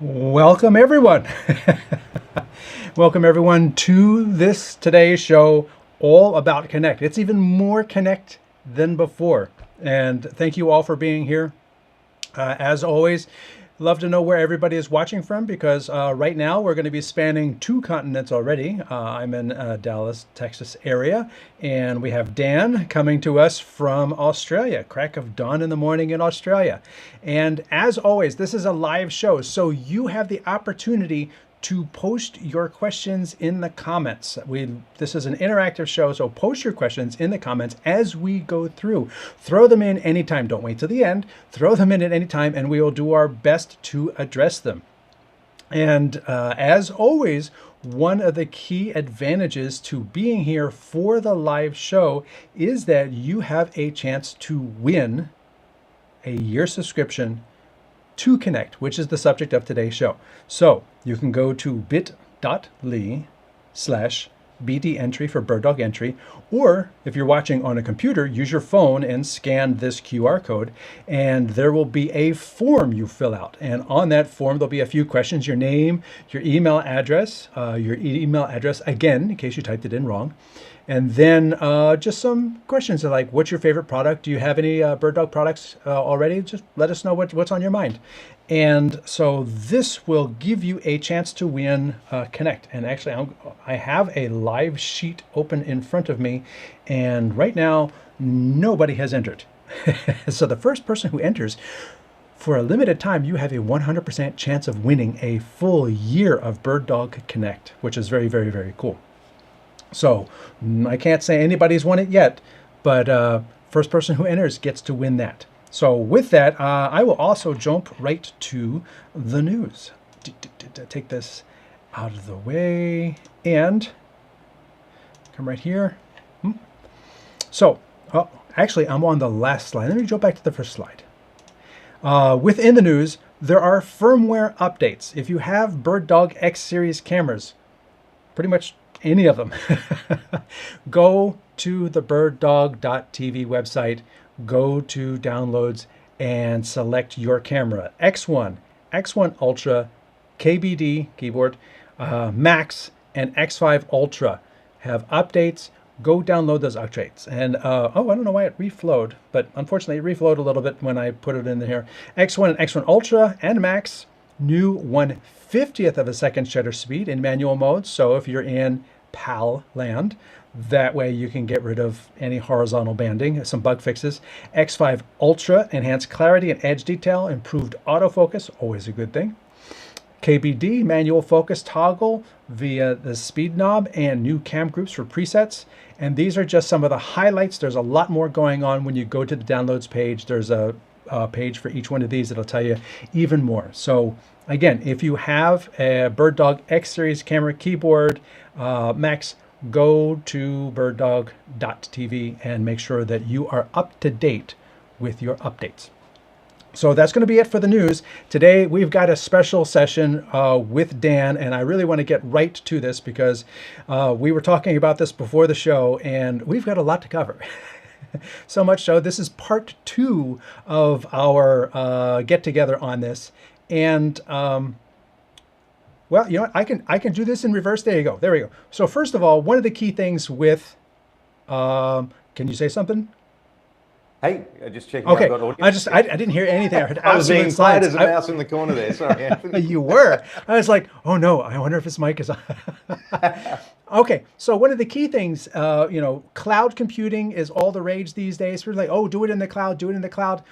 Welcome everyone. Welcome everyone to today's show all about Connect. It's even more Connect than before. And thank you all for being here. As always, love to know where everybody is watching from, because right now we're going to be spanning 2 continents already. I'm in Dallas, Texas area, and we have Dan coming to us from Australia, crack of dawn in the morning in Australia. And as always, this is a live show, so you have the opportunity to post your questions in the comments. This is an interactive show, so post your questions in the comments as we go through. Throw them in anytime. Don't wait till the end. Throw them in at any time, and we will do our best to address them. And as always, one of the key advantages to being here for the live show is that you have a chance to win a year subscription to Connect, which is the subject of today's show. So you can go to bit.ly/BD entry for BirdDog entry, or if you're watching on a computer, use your phone and scan this QR code, and there will be a form you fill out. And on that form, there'll be a few questions: your name, your email address again, in case you typed it in wrong. And then just some questions like, what's your favorite product? Do you have any BirdDog products already? Just let us know what's on your mind. And so this will give you a chance to win Connect. And actually, I have a live sheet open in front of me. And right now, nobody has entered. So the first person who enters, for a limited time, you have a 100% chance of winning a full year of BirdDog Connect, which is very, very, very cool. So I can't say anybody's won it yet, but first person who enters gets to win that. So with that, I will also jump right to the news. Take this out of the way and come right here. So actually, I'm on the last slide. Let me jump back to the first slide. Within the news, there are firmware updates. If you have BirdDog X series cameras, pretty much any of them, go to the birddog.tv website, go to downloads and select your camera, X1, X1 Ultra, KBD keyboard, Max, and X5 Ultra have updates. Go download those updates. And oh, I don't know why it reflowed, but unfortunately it reflowed a little bit when I put it in here. X1 and X1 Ultra and Max, new 1/50th of a second shutter speed in manual mode. So if you're in PAL land, that way you can get rid of any horizontal banding, some bug fixes. X5 Ultra, enhanced clarity and edge detail, improved autofocus, always a good thing. KBD, manual focus toggle via the speed knob, and new cam groups for presets. And these are just some of the highlights. There's a lot more going on when you go to the downloads page. There's a page for each one of these that'll tell you even more. So again, if you have a BirdDog X Series camera keyboard, Max, go to birddog.tv and make sure that you are up to date with your updates. So that's going to be it for the news. Today, we've got a special session with Dan, and I really want to get right to this because we were talking about this before the show, and we've got a lot to cover. So much so, this is part 2 of our get-together on this. And, well, you know what? I can do this in reverse. There you go. There we go. So first of all, one of the key things with, can you say something? Hey, just checking. Okay, I've got audio. I didn't hear anything. I heard I was being absolute quiet silence. as a mouse in the corner there. Sorry, Anthony. You were. I was like, oh no, I wonder if his mic is on. Okay, so one of the key things, you know, cloud computing is all the rage these days. We're like, oh, do it in the cloud, do it in the cloud.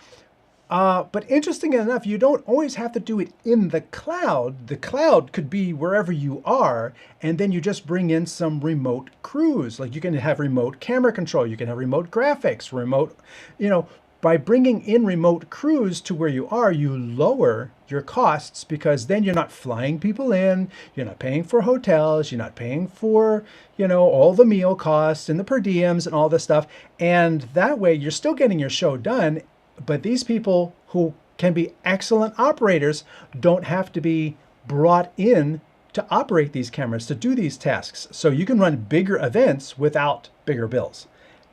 But interesting enough, you don't always have to do it in the cloud. The cloud could be wherever you are, and then you just bring in some remote crews. Like you can have remote camera control, you can have remote graphics, remote, you know, by bringing in remote crews to where you are, you lower your costs because then you're not flying people in, you're not paying for hotels, you're not paying for, you know, all the meal costs and the per diems and all this stuff. And that way you're still getting your show done. But these people who can be excellent operators don't have to be brought in to operate these cameras, to do these tasks. So you can run bigger events without bigger bills.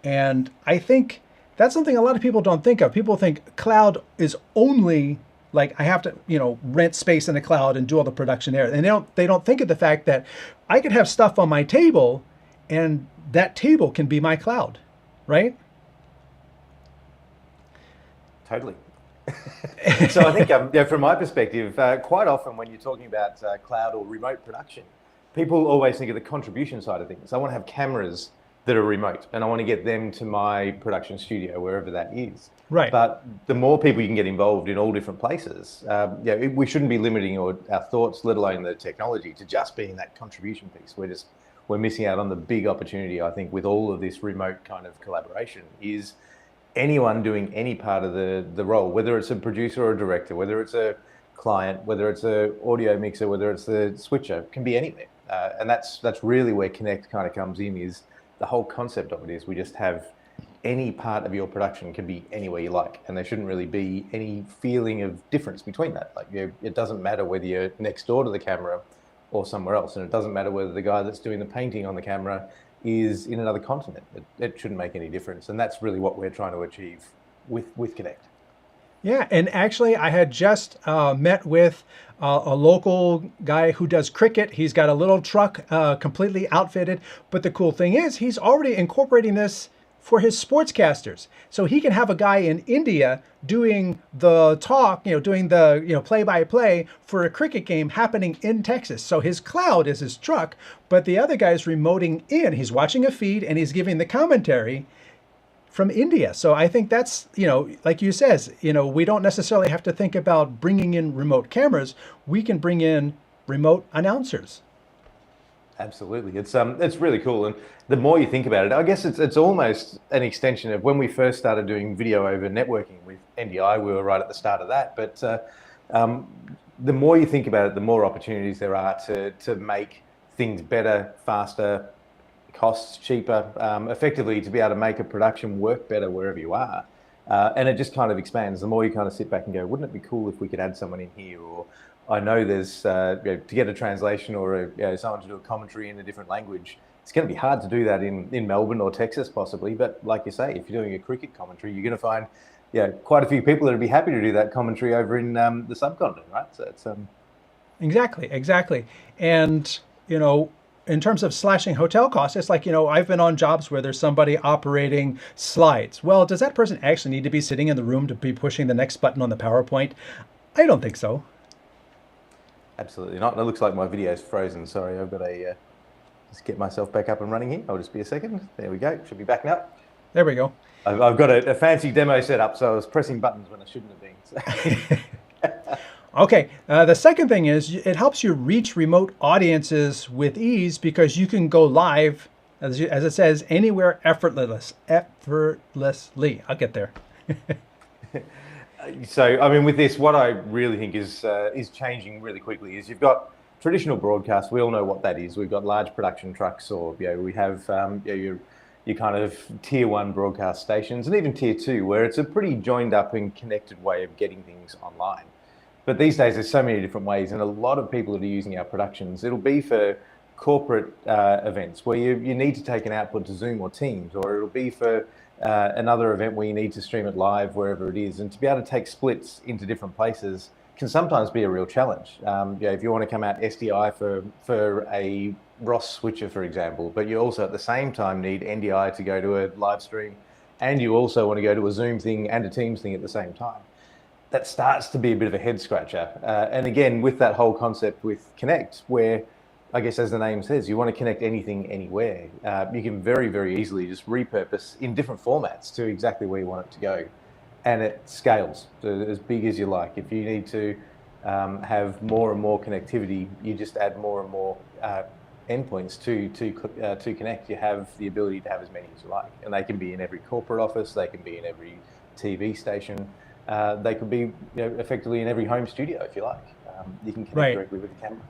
And I think that's something a lot of people don't think of. People think cloud is only like I have to, you know, rent space in the cloud and do all the production there. And they don't think of the fact that I could have stuff on my table and that table can be my cloud, right? Totally. So I think, yeah, from my perspective, quite often when you're talking about cloud or remote production, people always think of the contribution side of things. I want to have cameras that are remote, and I want to get them to my production studio, wherever that is. Right. But the more people you can get involved in all different places, yeah, we shouldn't be limiting our thoughts, let alone the technology, to just being that contribution piece. We're missing out on the big opportunity, I think, with all of this remote kind of collaboration is anyone doing any part of the role, whether it's a producer or a director, whether it's a client, whether it's an audio mixer, whether it's the switcher, can be anywhere. And that's really where Connect kind of comes in, is the whole concept of it is we just have any part of your production can be anywhere you like, and there shouldn't really be any feeling of difference between that. Like, it doesn't matter whether you're next door to the camera or somewhere else, and it doesn't matter whether the guy that's doing the painting on the camera is in another continent. It shouldn't make any difference, and that's really what we're trying to achieve with Connect. Yeah, and actually I had just met with a local guy who does cricket. He's got a little truck completely outfitted, but the cool thing is he's already incorporating this for his sportscasters. So he can have a guy in India doing the talk, doing the play-by-play for a cricket game happening in Texas. So his cloud is his truck, but the other guy's remoting in. He's watching a feed and he's giving the commentary from India. So I think that's, like you says, we don't necessarily have to think about bringing in remote cameras. We can bring in remote announcers. Absolutely, it's really cool, and the more you think about it, I guess it's almost an extension of when we first started doing video over networking with NDI. We were right at the start of that, but the more you think about it, the more opportunities there are to make things better, faster, costs cheaper, effectively to be able to make a production work better wherever you are. And it just kind of expands. The more you kind of sit back and go, wouldn't it be cool if we could add someone in here? Or I know there's, to get a translation or someone to do a commentary in a different language, it's going to be hard to do that in Melbourne or Texas possibly. But like you say, if you're doing a cricket commentary, you're going to find quite a few people that would be happy to do that commentary over in the subcontinent, right? So it's Exactly. And, in terms of slashing hotel costs, it's like, I've been on jobs where there's somebody operating slides. Well, does that person actually need to be sitting in the room to be pushing the next button on the PowerPoint? I don't think so. absolutely not. It looks like my video's frozen. Sorry, I've got to just get myself back up and running here. I'll just be a second. There we go. Should be back now. There we go. I've got a fancy demo set up, so I was pressing buttons when I shouldn't have been. So. Okay, the second thing is it helps you reach remote audiences with ease because you can go live, as it says, anywhere effortlessly. I'll get there. So, I mean, with this, what I really think is changing really quickly is you've got traditional broadcast. We all know what that is. We've got large production trucks, or we have your kind of tier 1 broadcast stations, and even tier 2, where it's a pretty joined up and connected way of getting things online. But these days, there's so many different ways, and a lot of people that are using our productions, it'll be for corporate events where you need to take an output to Zoom or Teams, or it'll be for another event where you need to stream it live wherever it is. And to be able to take splits into different places can sometimes be a real challenge. If you want to come out SDI for a ROS switcher, for example, but you also at the same time need NDI to go to a live stream, and you also want to go to a Zoom thing and a Teams thing at the same time. That starts to be a bit of a head scratcher. And again, with that whole concept with Connect, where I guess as the name says, you want to connect anything anywhere, you can very, very easily just repurpose in different formats to exactly where you want it to go. And it scales to as big as you like. If you need to have more and more connectivity, you just add more and more endpoints to connect. You have the ability to have as many as you like. And they can be in every corporate office, they can be in every TV station. They could be effectively in every home studio if you like. You can connect directly with the camera.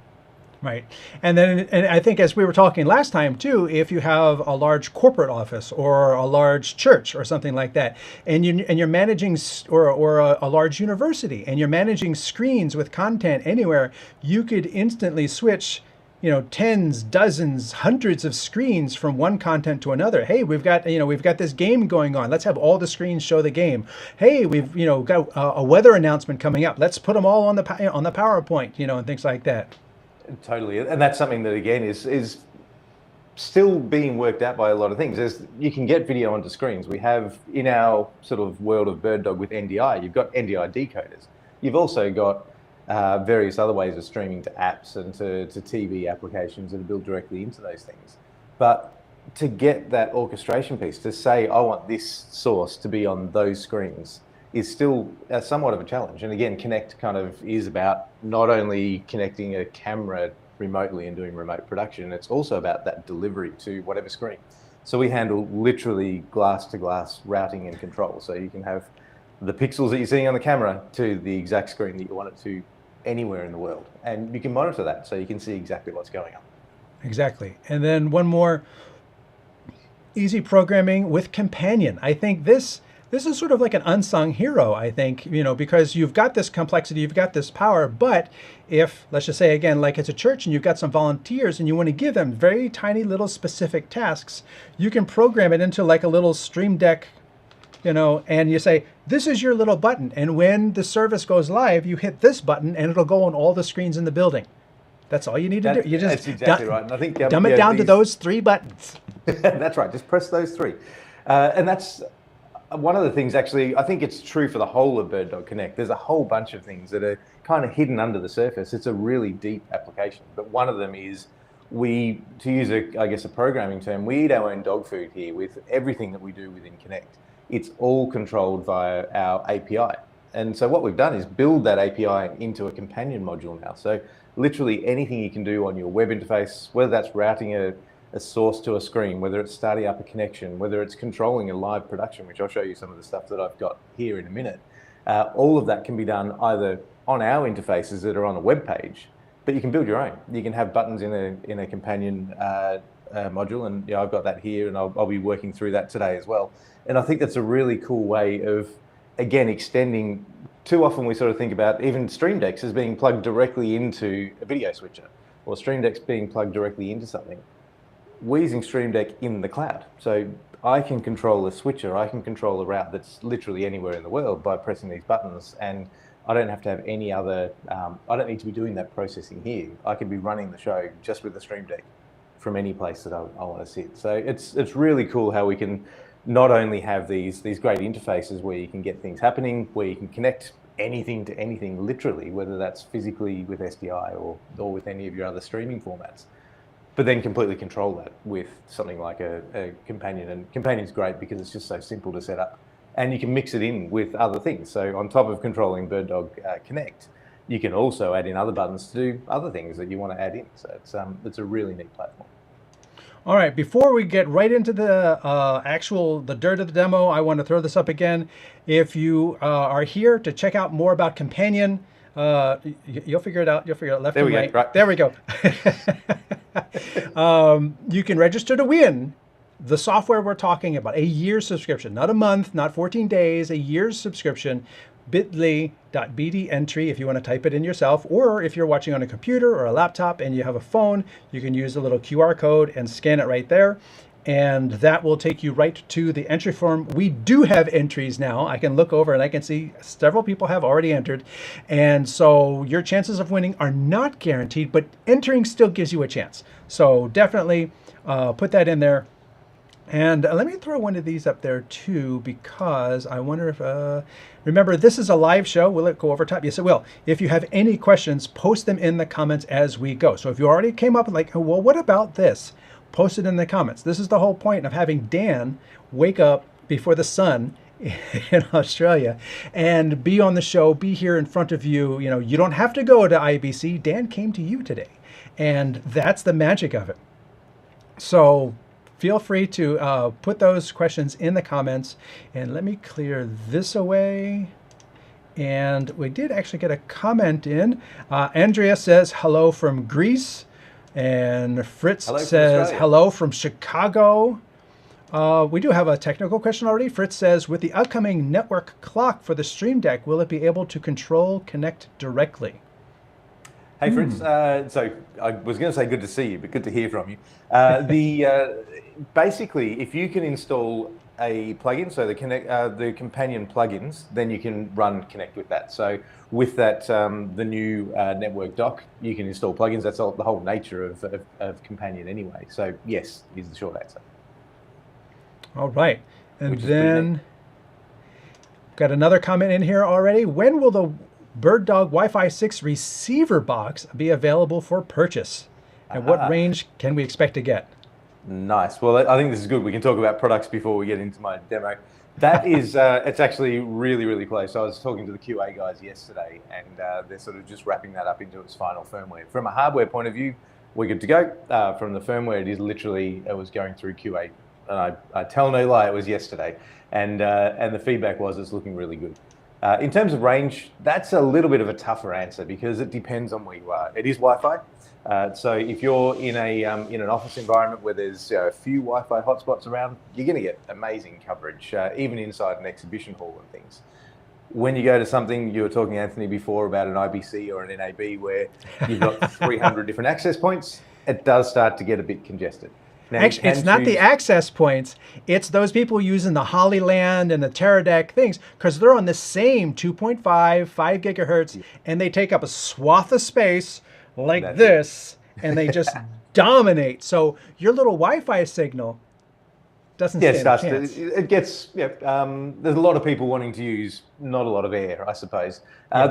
Right. And I think as we were talking last time too, if you have a large corporate office or a large church or something like that, and you're managing or a large university and you're managing screens with content anywhere, you could instantly switch tens, dozens, hundreds of screens from one content to another. Hey, we've got this game going on. Let's have all the screens show the game. Hey, we've got a weather announcement coming up. Let's put them all on the PowerPoint, and things like that. Totally, and that's something that again is still being worked out by a lot of things. You can get video onto screens. We have in our sort of world of BirdDog with NDI, you've got NDI decoders. You've also got various other ways of streaming to apps and to TV applications that are built directly into those things. But to get that orchestration piece, to say, I want this source to be on those screens, is still somewhat of a challenge. And again, Connect kind of is about not only connecting a camera remotely and doing remote production, it's also about that delivery to whatever screen. So we handle literally glass to glass routing and control. So you can have the pixels that you're seeing on the camera to the exact screen that you want it to anywhere in the world. And you can monitor that so you can see exactly what's going on. Exactly. And then one more, easy programming with Companion. I think this is sort of like an unsung hero, I think, because you've got this complexity, you've got this power, but if, let's just say again, like it's a church and you've got some volunteers and you want to give them very tiny little specific tasks, you can program it into like a little Stream Deck, and you say, this is your little button. And when the service goes live, you hit this button and it'll go on all the screens in the building. That's all you need to do. You just that's exactly right. And I think dumb it down to those 3 buttons. That's right. Just press those 3. And that's one of the things, actually, I think it's true for the whole of BirdDog Connect. There's a whole bunch of things that are kind of hidden under the surface. It's a really deep application. But one of them is to use a programming term, we eat our own dog food here with everything that we do within Connect. It's all controlled via our API. And so what we've done is build that API into a companion module now. So literally anything you can do on your web interface, whether that's routing a source to a screen, whether it's starting up a connection, whether it's controlling a live production, which I'll show you some of the stuff that I've got here in a minute. All of that can be done either on our interfaces that are on a web page, but you can build your own. You can have buttons in a companion module, and I've got that here, and I'll be working through that today as well. And I think that's a really cool way of, again, extending. Too often we sort of think about even Stream Decks as being plugged directly into a video switcher, or Stream Decks being plugged directly into something. we're using Stream Deck in the cloud. So I can control a switcher, I can control a route that's literally anywhere in the world by pressing these buttons, and I don't have to have any other, I don't need to be doing that processing here. I can be running the show just with the Stream Deck from any place that I want to sit. So it's really cool how we can not only have these great interfaces where you can get things happening, where you can connect anything to anything literally, whether that's physically with SDI or with any of your other streaming formats, but then completely control that with something like a Companion. And Companion's great because it's just so simple to set up, and you can mix it in with other things. So on top of controlling BirdDog Connect, you can also add in other buttons to do other things that you want to add in. So it's a really neat platform. All right, before we get right into the the dirt of the demo, I want to throw this up again. If you are here to check out more about Companion, you'll figure it out. You'll figure it out left and right. Right. There we go. You can register to win the software we're talking about, a year's subscription, not a month, not 14 days, a year's subscription. bit.ly.bdentry if you want to type it in yourself, or if you're watching on a computer or a laptop and you have a phone, you can use the little QR code and scan it right there, and that will take you right to the entry form. We do have entries now. I can look over and I can see several people have already entered, and so your chances of winning are not guaranteed, but entering still gives you a chance. So definitely put that in there. And let me throw one of these up there too, because I wonder if, remember, this is a live show. Will it go over time? Yes, it will. If you have any questions, post them in the comments as we go. So if you already came up with like, well, what about this? Post it in the comments. This is the whole point of having Dan wake up before the sun in Australia and be on the show, be here in front of you. You know, you don't have to go to IBC. Dan came to you today, and that's the magic of it. So feel free to put those questions in the comments, and let me clear this away. And we did actually get a comment in. Andrea says hello from Greece, and Fritz says hello from Chicago. We do have a technical question already. Fritz says, with the upcoming network clock for the Stream Deck, will it be able to control Connect directly? Hey Fritz, so I was going to say good to see you, but good to hear from you. Basically, if you can install a plugin, so the Companion plugins, then you can run Connect with that. So with that, the new network dock, you can install plugins. That's the whole nature of Companion anyway. So yes, is the short answer. All right, and then got another comment in here already. When will the BirdDog Wi-Fi 6 receiver box be available for purchase? And what range can we expect to get? Nice. Well, I think this is good. We can talk about products before we get into my demo. That is, it's actually really, really close. I was talking to the QA guys yesterday, and they're sort of just wrapping that up into its final firmware. From a hardware point of view, we're good to go. From the firmware, it is literally, it was going through QA. And I tell no lie, it was yesterday. And the feedback was it's looking really good. In terms of range, that's a little bit of a tougher answer because it depends on where you are. It is Wi-Fi. So if you're in an office environment where there's a few Wi-Fi hotspots around, you're going to get amazing coverage, even inside an exhibition hall and things. When you go to something, you were talking, Anthony, before about an IBC or an NAB where you've got 300 different access points, it does start to get a bit congested. Now, actually, it's not the access points. It's those people using the Hollyland and the Teradek things, because they're on the same 2.5, 5 gigahertz, and they take up a swath of space like this, and they just dominate. So your little Wi-Fi signal doesn't stand a chance. It gets, there's a lot of people wanting to use not a lot of air, I suppose.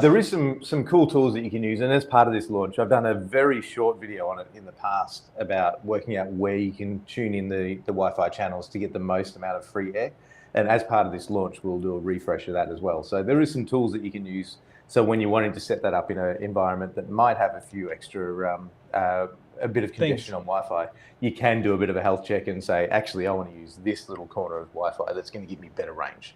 There is some cool tools that you can use, and as part of this launch, I've done a very short video on it in the past about working out where you can tune in the Wi-Fi channels to get the most amount of free air. And as part of this launch, we'll do a refresh of that as well. So there is some tools that you can use. So when you're wanting to set that up in an environment that might have a few extra, a bit of congestion on Wi-Fi, you can do a bit of a health check and say, actually, I want to use this little corner of Wi-Fi that's going to give me better range.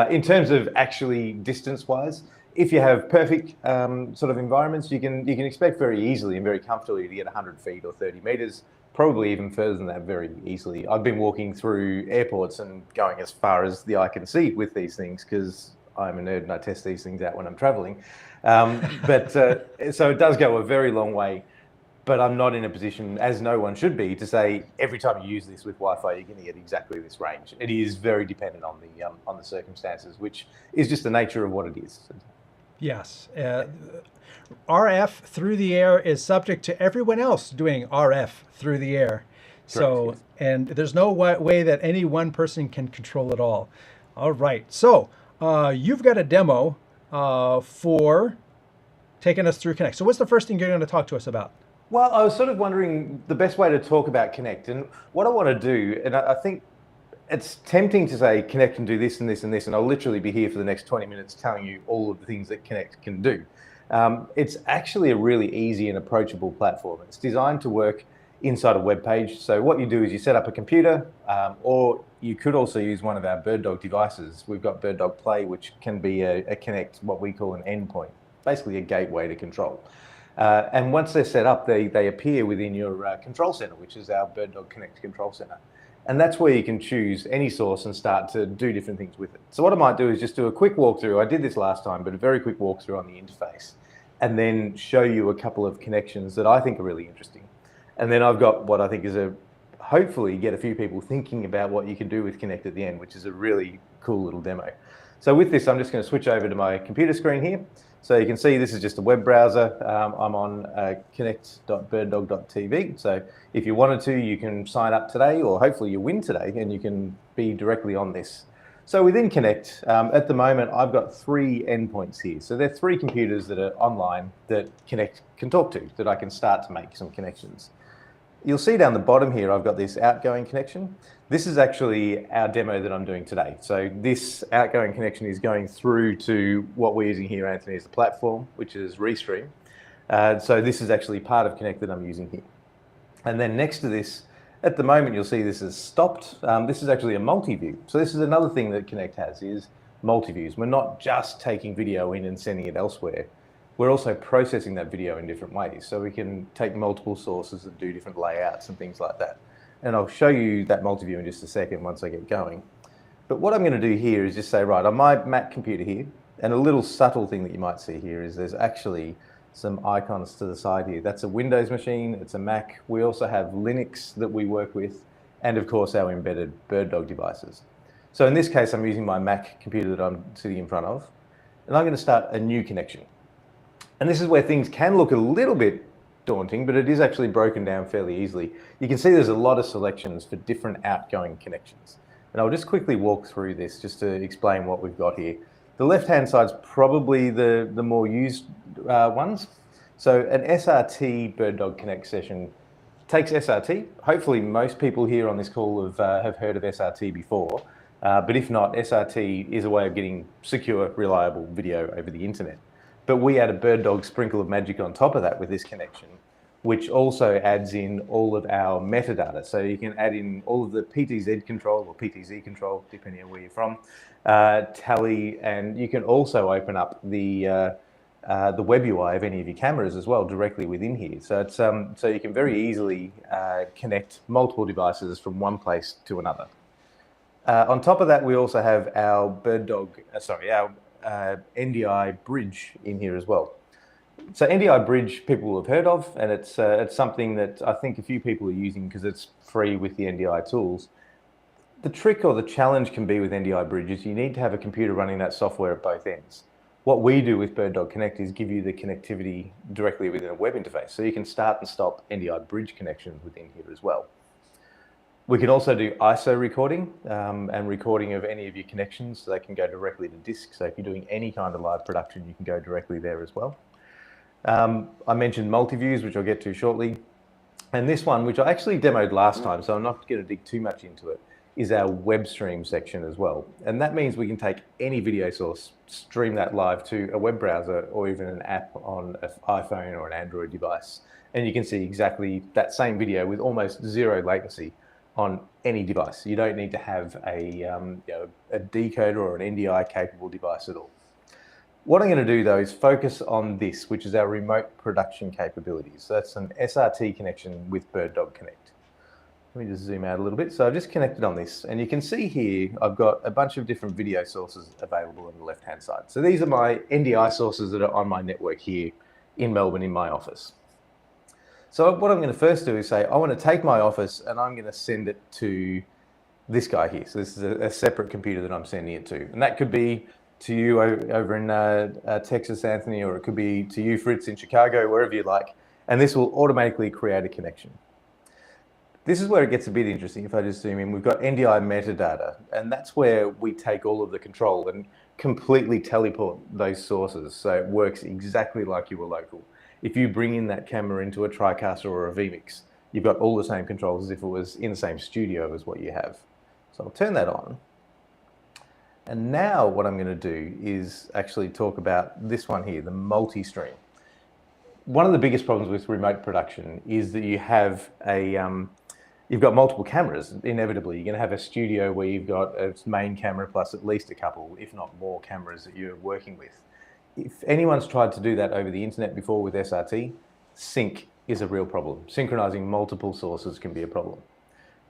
In terms of actually distance-wise, if you have perfect sort of environments, you can expect very easily and very comfortably to get 100 feet or 30 meters, probably even further than that very easily. I've been walking through airports and going as far as the eye can see with these things because I'm a nerd and I test these things out when I'm traveling. So it does go a very long way. but I'm not in a position, as no one should be, to say every time you use this with Wi-Fi, you're going to get exactly this range. It is very dependent on the circumstances, which is just the nature of what it is. Yes. RF through the air is subject to everyone else doing RF through the air. So, Correct, yes. and there's no way that any one person can control it all. All right. So, you've got a demo for taking us through Connect. So, what's the first thing you're going to talk to us about? Well, I was sort of wondering the best way to talk about Connect, and what I want to do, and I think it's tempting to say Connect can do this and this and this, and I'll literally be here for the next 20 minutes telling you all of the things that Connect can do. It's actually a really easy and approachable platform. It's designed to work inside a web page. So what you do is you set up a computer, or you could also use one of our BirdDog devices. We've got BirdDog Play, which can be a Connect, what we call an endpoint, basically a gateway to control. And once they're set up, they appear within your control center, which is our BirdDog Connect control center. And that's where you can choose any source and start to do different things with it. So what I might do is just do a quick walkthrough. I did this last time, but a very quick walkthrough on the interface, and then show you a couple of connections that I think are really interesting. And then I've got what I think is hopefully get a few people thinking about what you can do with Connect at the end, which is a really cool little demo. So with this, I'm just going to switch over to my computer screen here. So you can see this is just a web browser. I'm on connect.birddog.tv. So if you wanted to, you can sign up today, or hopefully you win today, and you can be directly on this. So within Connect, at the moment, I've got 3 endpoints here. So there are 3 computers that are online that Connect can talk to, that I can start to make some connections. You'll see down the bottom here, I've got this outgoing connection. This is actually our demo that I'm doing today. So this outgoing connection is going through to what we're using here, Anthony, as the platform, which is Restream. So this is actually part of Connect that I'm using here. And then next to this, at the moment, you'll see this is stopped. This is actually a multi-view. So this is another thing that Connect has, is multi-views. We're not just taking video in and sending it elsewhere. We're also processing that video in different ways. So we can take multiple sources and do different layouts and things like that. And I'll show you that multi-view in just a second once I get going. But what I'm going to do here is just say, right, on my Mac computer here, and a little subtle thing that you might see here is there's actually some icons to the side here. That's a Windows machine, it's a Mac. We also have Linux that we work with, and of course our embedded BirdDog devices. So in this case, I'm using my Mac computer that I'm sitting in front of, and I'm going to start a new connection. And this is where things can look a little bit daunting, but it is actually broken down fairly easily. You can see there's a lot of selections for different outgoing connections. And I'll just quickly walk through this just to explain what we've got here. The left-hand side's probably the more used ones. So an SRT BirdDog Connect session takes SRT. Hopefully most people here on this call have heard of SRT before. But if not, SRT is a way of getting secure, reliable video over the internet. But we add a BirdDog sprinkle of magic on top of that with this connection, which also adds in all of our metadata. So you can add in all of the PTZ control or PTZ control, depending on where you're from, tally, and you can also open up the web UI of any of your cameras as well directly within here. So it's so you can very easily connect multiple devices from one place to another. On top of that, we also have our our NDI bridge in here as well. So NDI bridge people will have heard of, and it's something that I think a few people are using because it's free with the NDI tools. The trick or the challenge can be with NDI bridge is you need to have a computer running that software at both ends. What we do with BirdDog Connect is give you the connectivity directly within a web interface, so you can start and stop NDI bridge connections within here as well. We can also do ISO recording and recording of any of your connections, so they can go directly to disk. So if you're doing any kind of live production, you can go directly there as well. I mentioned multi-views, which I'll get to shortly. And this one, which I actually demoed last time, so I'm not going to dig too much into it, is our web stream section as well. And that means we can take any video source, stream that live to a web browser or even an app on an iPhone or an Android device. And you can see exactly that same video with almost zero latency on any device. You don't need to have a decoder or an NDI capable device at all. What I'm going to do though is focus on this, which is our remote production capabilities. So that's an SRT connection with BirdDog Connect. Let me just zoom out a little bit. So I've just connected on this, and you can see here I've got a bunch of different video sources available on the left-hand side. So these are my NDI sources that are on my network here in Melbourne in my office. So what I'm going to first do is say, I want to take my office and I'm going to send it to this guy here. So this is a separate computer that I'm sending it to. And that could be to you over in Texas, Anthony, or it could be to you, Fritz, in Chicago, wherever you like. And this will automatically create a connection. This is where it gets a bit interesting. If I just zoom in, we've got NDI metadata, and that's where we take all of the control and completely teleport those sources. So it works exactly like you were local. If you bring in that camera into a TriCaster or a vMix, you've got all the same controls as if it was in the same studio as what you have. So I'll turn that on. And now what I'm going to do is actually talk about this one here, the multi-stream. One of the biggest problems with remote production is that you have you've got multiple cameras. Inevitably, you're going to have a studio where you've got a main camera plus at least a couple, if not more, cameras that you're working with. If anyone's tried to do that over the internet before with SRT, sync is a real problem. Synchronizing multiple sources can be a problem.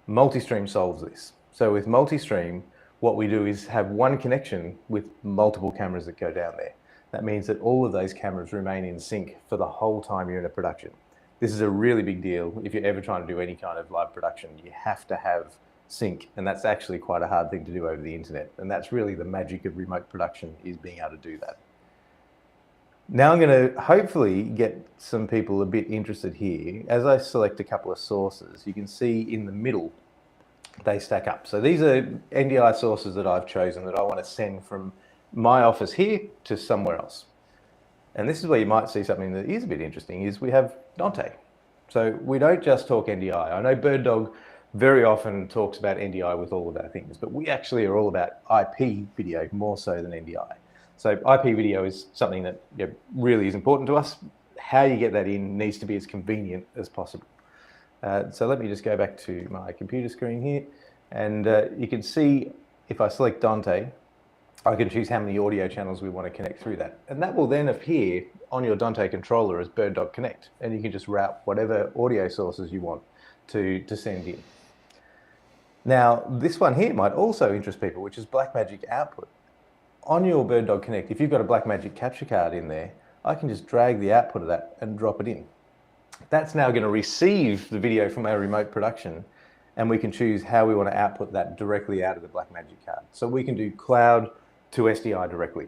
Multi-stream solves this. So with multi-stream, what we do is have one connection with multiple cameras that go down there. That means that all of those cameras remain in sync for the whole time you're in a production. This is a really big deal. If you're ever trying to do any kind of live production, you have to have sync, and that's actually quite a hard thing to do over the internet. And that's really the magic of remote production, is being able to do that. Now I'm going to hopefully get some people a bit interested here. As I select a couple of sources, you can see in the middle, they stack up. So these are NDI sources that I've chosen that I want to send from my office here to somewhere else. And this is where you might see something that is a bit interesting, is we have Dante. So we don't just talk NDI. I know BirdDog very often talks about NDI with all of our things, but we actually are all about IP video more so than NDI. So IP video is something that really is important to us. How you get that in needs to be as convenient as possible. So let me just go back to my computer screen here, and you can see if I select Dante, I can choose how many audio channels we want to connect through that. And that will then appear on your Dante controller as BirdDog Connect, and you can just route whatever audio sources you want to send in. Now, this one here might also interest people, which is Blackmagic output. On your BirdDog Connect, if you've got a Blackmagic capture card in there, I can just drag the output of that and drop it in. That's now going to receive the video from our remote production, and we can choose how we want to output that directly out of the Blackmagic card. So we can do cloud to SDI directly.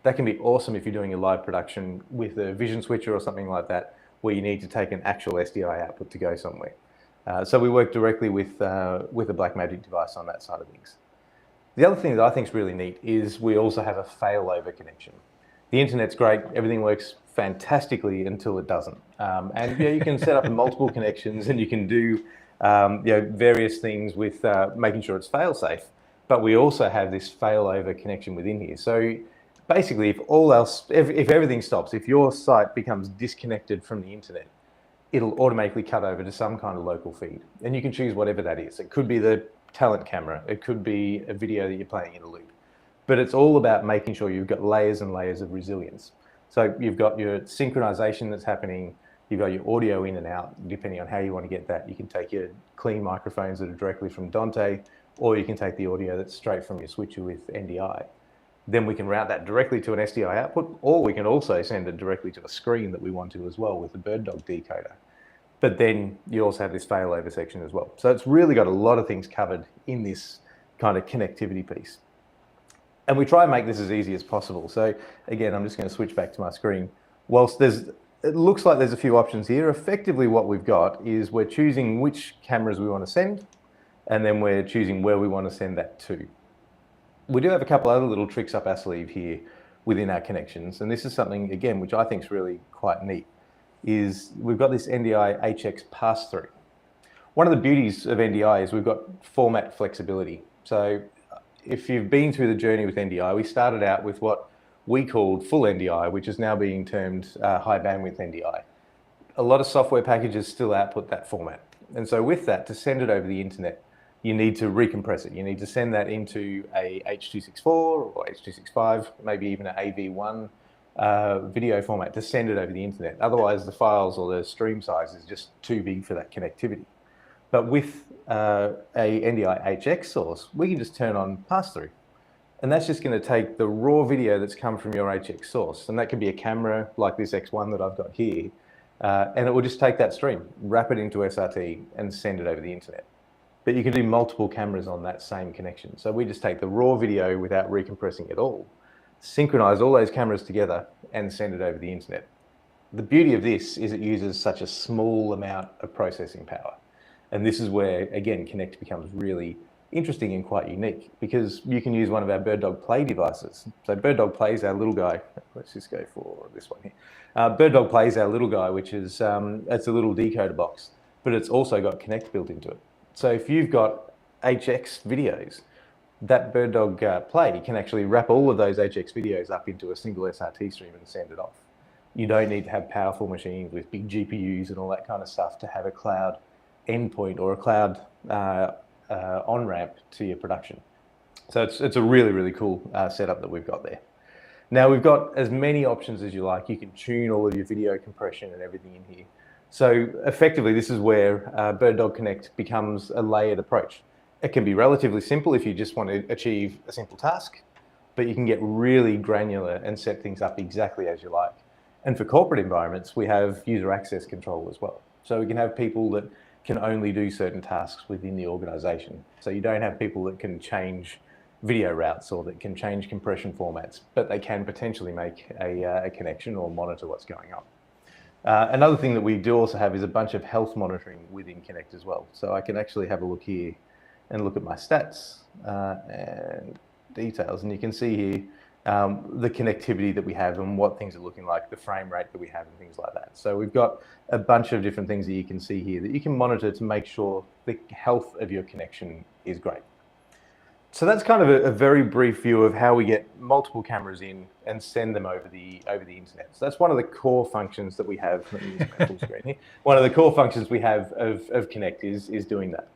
That can be awesome if you're doing a live production with a vision switcher or something like that, where you need to take an actual SDI output to go somewhere. So we work directly with a Blackmagic device on that side of things. The other thing that I think is really neat is we also have a failover connection. The internet's great, everything works fantastically until it doesn't. And you can set up multiple connections, and you can do various things with making sure it's fail-safe. But we also have this failover connection within here. So basically, if everything stops, if your site becomes disconnected from the internet, it'll automatically cut over to some kind of local feed. And you can choose whatever that is. It could be the talent camera. It could be a video that you're playing in a loop. But it's all about making sure you've got layers and layers of resilience. So you've got your synchronization that's happening. You've got your audio in and out, depending on how you want to get that. You can take your clean microphones that are directly from Dante, or you can take the audio that's straight from your switcher with NDI. Then we can route that directly to an SDI output, or we can also send it directly to a screen that we want to as well with the BirdDog decoder. But then you also have this failover section as well. So it's really got a lot of things covered in this kind of connectivity piece. And we try and make this as easy as possible. So again, I'm just going to switch back to my screen. Whilst it looks like there's a few options here, effectively what we've got is we're choosing which cameras we want to send, and then we're choosing where we want to send that to. We do have a couple other little tricks up our sleeve here within our connections, and this is something, again, which I think is really quite neat, is we've got this NDI HX pass-through. One of the beauties of NDI is we've got format flexibility. So if you've been through the journey with NDI, we started out with what we called full NDI, which is now being termed high bandwidth NDI. A lot of software packages still output that format. And so with that, to send it over the internet, you need to recompress it. You need to send that into a H.264 or H.265, maybe even an AV1 video format to send it over the internet. Otherwise, the files or the stream size is just too big for that connectivity. But with a NDI HX source, we can just turn on pass-through. And that's just going to take the raw video that's come from your HX source. And that could be a camera like this X1 that I've got here. and it will just take that stream, wrap it into SRT, and send it over the internet. But you can do multiple cameras on that same connection. So we just take the raw video without recompressing at all, synchronize all those cameras together, and send it over the internet. The beauty of this is it uses such a small amount of processing power. And this is where, again, Connect becomes really interesting and quite unique, because you can use one of our BirdDog Play devices. So BirdDog Play is our little guy. Let's just go for this one here. BirdDog Play is our little guy, which is it's a little decoder box, but it's also got Connect built into it. So if you've got HX videos, that BirdDog Play can actually wrap all of those HX videos up into a single SRT stream and send it off. You don't need to have powerful machines with big GPUs and all that kind of stuff to have a cloud endpoint or a cloud on-ramp to your production. So it's a really, really cool setup that we've got there. Now we've got as many options as you like. You can tune all of your video compression and everything in here. So effectively, this is where BirdDog Connect becomes a layered approach. It can be relatively simple if you just want to achieve a simple task, but you can get really granular and set things up exactly as you like. And for corporate environments, we have user access control as well. So we can have people that can only do certain tasks within the organization. So you don't have people that can change video routes or that can change compression formats, but they can potentially make a connection or monitor what's going on. Another thing that we do also have is a bunch of health monitoring within Connect as well. So I can actually have a look here and look at my stats and details, and you can see here the connectivity that we have and what things are looking like, the frame rate that we have and things like that. So we've got a bunch of different things that you can see here that you can monitor to make sure the health of your connection is great. So that's kind of a very brief view of how we get multiple cameras in and send them over the internet. So that's one of the core functions that we have. Let me use my full screen here. One of the core functions we have of Connect is doing that.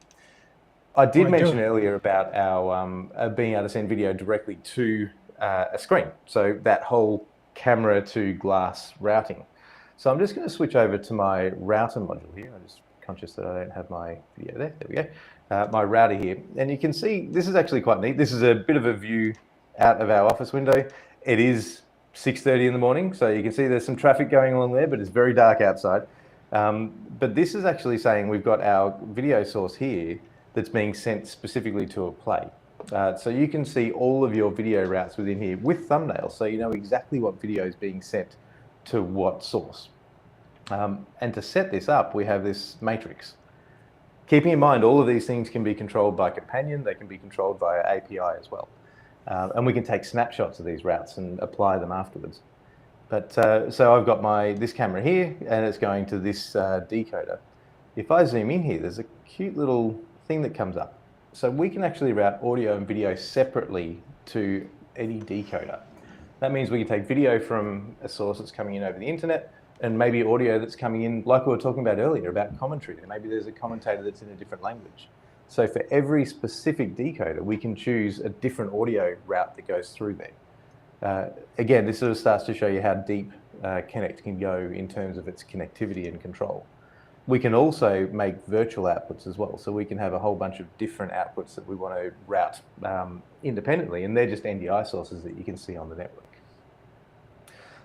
I did mention earlier about our being able to send video directly to a screen. So that whole camera to glass routing. So I'm just going to switch over to my router module here. I'm just conscious that I don't have my video there. There we go. My router here, and you can see this is actually quite neat. This is a bit of a view out of our office window. It is 6:30 in the morning, so you can see there's some traffic going along there, but it's very dark outside. But this is actually saying we've got our video source here that's being sent specifically to a play. So you can see all of your video routes within here with thumbnails, so you know exactly what video is being sent to what source. And to set this up, we have this matrix. Keeping in mind, all of these things can be controlled by Companion. They can be controlled via API as well. And we can take snapshots of these routes and apply them afterwards. But so I've got this camera here, and it's going to this decoder. If I zoom in here, there's a cute little thing that comes up. So we can actually route audio and video separately to any decoder. That means we can take video from a source that's coming in over the internet, and maybe audio that's coming in, like we were talking about earlier, about commentary. Maybe there's a commentator that's in a different language. So for every specific decoder, we can choose a different audio route that goes through there. Again, this sort of starts to show you how deep Connect can go in terms of its connectivity and control. We can also make virtual outputs as well. So we can have a whole bunch of different outputs that we want to route independently, and they're just NDI sources that you can see on the network.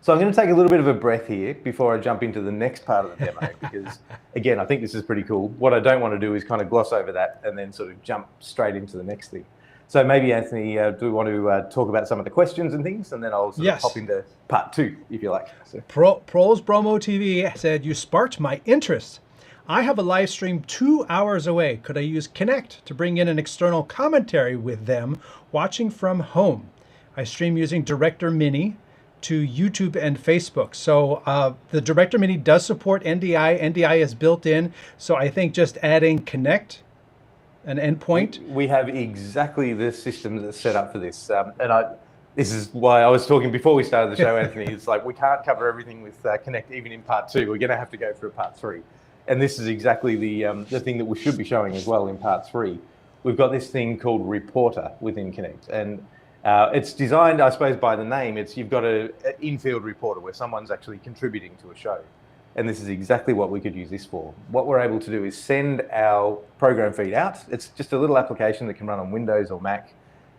So I'm going to take a little bit of a breath here before I jump into the next part of the demo, because again, I think this is pretty cool. What I don't want to do is kind of gloss over that and then sort of jump straight into the next thing. So maybe, Anthony, do we want to talk about some of the questions and things, and then I'll sort of hop into part 2, if you like. So. Proles Bromo TV said, you sparked my interest. I have a live stream 2 hours away. Could I use Connect to bring in an external commentary with them watching from home? I stream using Director Mini to YouTube and Facebook. So the Director Mini does support NDI. NDI is built in. So I think just adding Connect, an endpoint. We have exactly the system that's set up for this. This is why I was talking before we started the show, Anthony. It's like we can't cover everything with Connect even in part 2. We're going to have to go through part 3. And this is exactly the thing that we should be showing as well in part 3. We've got this thing called Reporter within Connect. And it's designed, I suppose, by the name. You've got an in-field reporter where someone's actually contributing to a show. And this is exactly what we could use this for. What we're able to do is send our program feed out. It's just a little application that can run on Windows or Mac.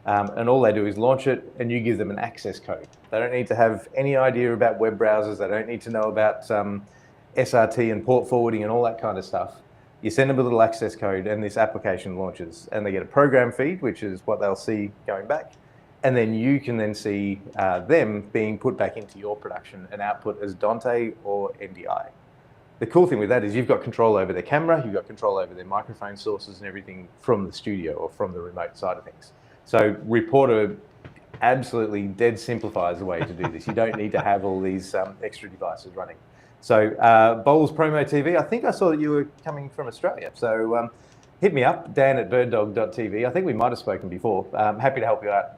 And all they do is launch it, and you give them an access code. They don't need to have any idea about web browsers. They don't need to know about SRT and port forwarding and all that kind of stuff. You send them a little access code and this application launches and they get a program feed, which is what they'll see going back. And then you can then see them being put back into your production and output as Dante or NDI. The cool thing with that is you've got control over their camera, you've got control over their microphone sources and everything from the studio or from the remote side of things. So Reporter absolutely dead simplifies the way to do this. You don't need to have all these extra devices running. So Bowles Promo TV, I think I saw that you were coming from Australia. So hit me up, dan@birddog.tv. I think we might have spoken before. Happy to help you out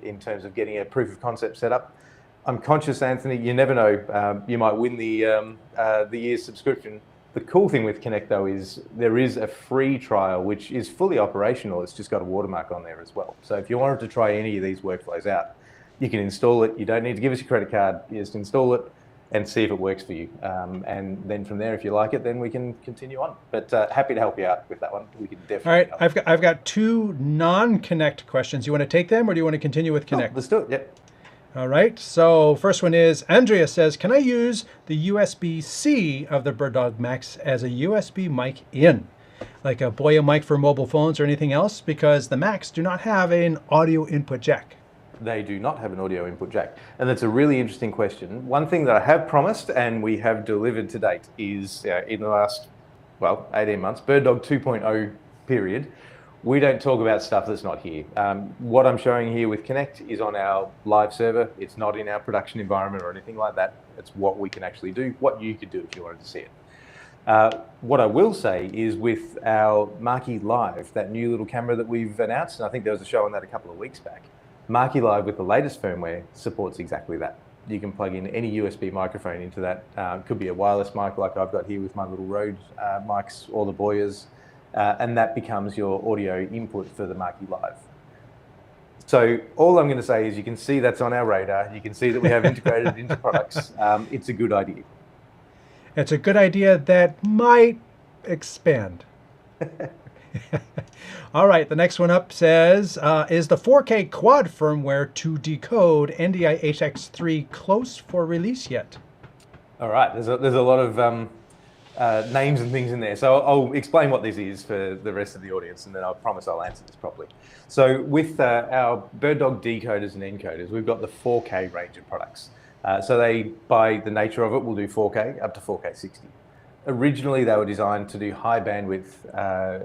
in terms of getting a proof of concept set up. I'm conscious, Anthony, you never know, you might win the year's subscription. The cool thing with Connect, though, is there is a free trial, which is fully operational. It's just got a watermark on there as well. So if you wanted to try any of these workflows out, you can install it. You don't need to give us your credit card. You just install it and see if it works for you. And then from there, if you like it, then we can continue on. But happy to help you out with that one. We can definitely All right, help. I've got two non-Connect questions. You want to take them or do you want to continue with Connect? Oh, let's do it, yep. All right, so first one is, Andrea says, can I use the USB-C of the BirdDog Max as a USB mic in? Like a Boya mic for mobile phones or anything else? Because the Macs do not have an audio input jack. They do not have an audio input jack. And that's a really interesting question. One thing that I have promised and we have delivered to date is in the last, 18 months, BirdDog 2.0 period, we don't talk about stuff that's not here. What I'm showing here with Connect is on our live server. It's not in our production environment or anything like that. It's what we can actually do, what you could do if you wanted to see it. What I will say is with our Marquee Live, that new little camera that we've announced, and I think there was a show on that a couple of weeks back, Marquee Live with the latest firmware supports exactly that. You can plug in any USB microphone into that. Could be a wireless mic like I've got here with my little Rode mics or the Boyas. And that becomes your audio input for the Marquee Live. So all I'm going to say is you can see that's on our radar. You can see that we have integrated into products. It's a good idea. It's a good idea that might expand. All right, the next one up says, is the 4K quad firmware to decode NDI HX3 close for release yet? All right, there's a lot of names and things in there. So I'll explain what this is for the rest of the audience, and then I promise I'll answer this properly. So with our BirdDog decoders and encoders, we've got the 4K range of products. So they, by the nature of it, will do 4K up to 4K 60. Originally, they were designed to do high bandwidth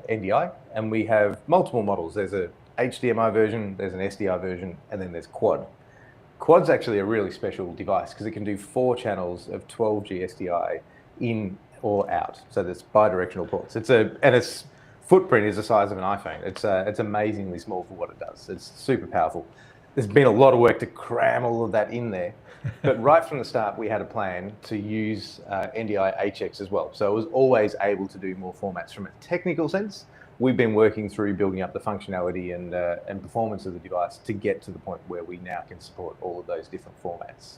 NDI, and we have multiple models. There's a HDMI version, there's an SDI version, and then there's Quad. Quad's actually a really special device because it can do 4 channels of 12G SDI in or out. So there's bi-directional ports. And its footprint is the size of an iPhone. It's amazingly small for what it does. It's super powerful. There's been a lot of work to cram all of that in there. But right from the start, we had a plan to use NDI HX as well. So it was always able to do more formats. From a technical sense, we've been working through building up the functionality and performance of the device to get to the point where we now can support all of those different formats.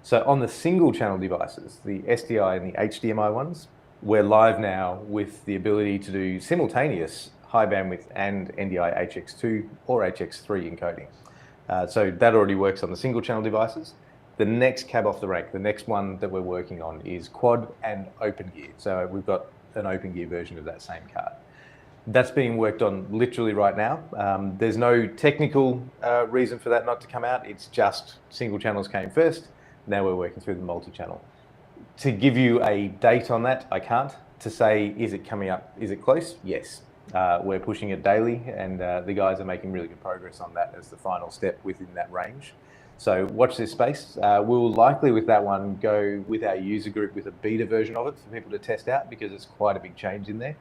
So on the single channel devices, the SDI and the HDMI ones, we're live now with the ability to do simultaneous high bandwidth and NDI HX2 or HX3 encoding. So that already works on the single channel devices. The next cab off the rank, the next one that we're working on is Quad and OpenGear. So we've got an OpenGear version of that same card. That's being worked on literally right now. There's no technical reason for that not to come out. It's just single channels came first. Now we're working through the multi-channel. To give you a date on that, I can't. To say, is it coming up, is it close? Yes. We're pushing it daily, and the guys are making really good progress on that as the final step within that range. So watch this space. We'll likely with that one go with our user group with a beta version of it for people to test out because it's quite a big change in there.